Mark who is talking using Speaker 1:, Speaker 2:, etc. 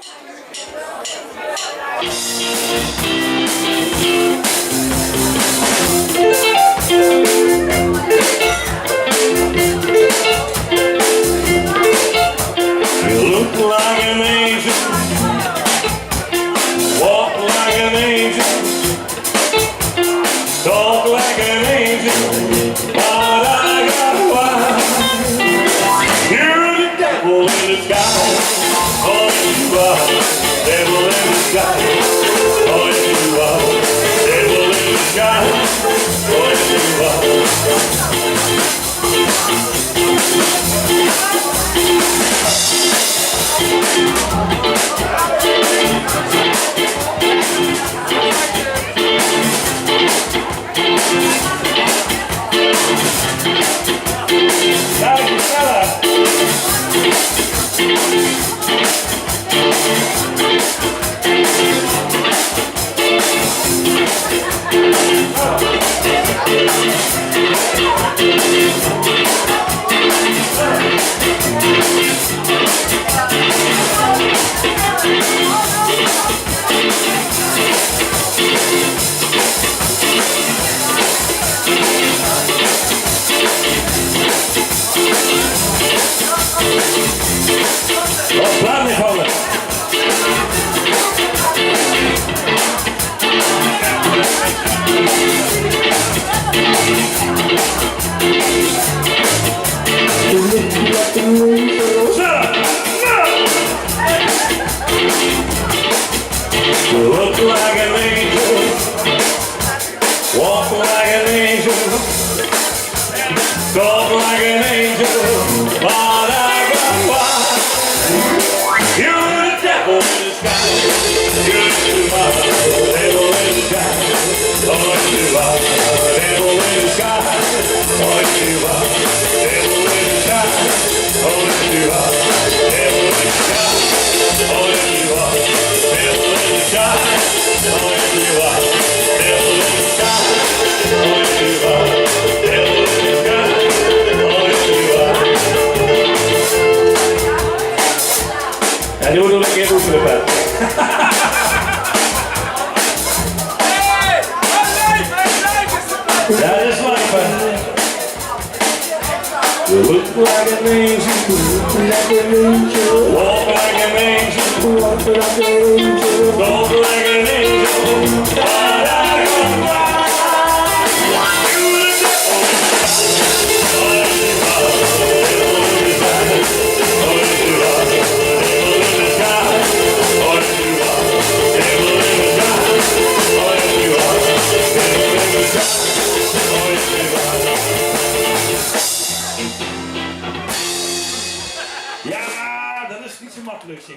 Speaker 1: look like an angel, walk like an angel, talk like an angel, but I got wise. You're the devil in disguise. Oh, you are, devil in disguise. Oh, you are, devil in disguise. Oh, you are. You look like an angel, walk like an angel, talk like an angel, but I got wise. You're the devil in disguise. You're the devil in disguise. Oh, you are the devil in disguise. Oh, you are the devil in disguise. Oh, you are the devil in disguise. Oh, you are the devil in disguise. Oh, you are the devil in disguise. Oh, you are the devil in disguise. Oh, you are. Ja, nu er ikke udslippet. That is life. You look like an angel, walk like an angel, walk like an angel, talk like an angel, but I don't mind. You the devil in disguise. Oh, you are the devil in disguise. Oh, you are the devil in disguise. Oh, you are the devil in disguise. Ja, dat is niet zo makkelijk, zeg.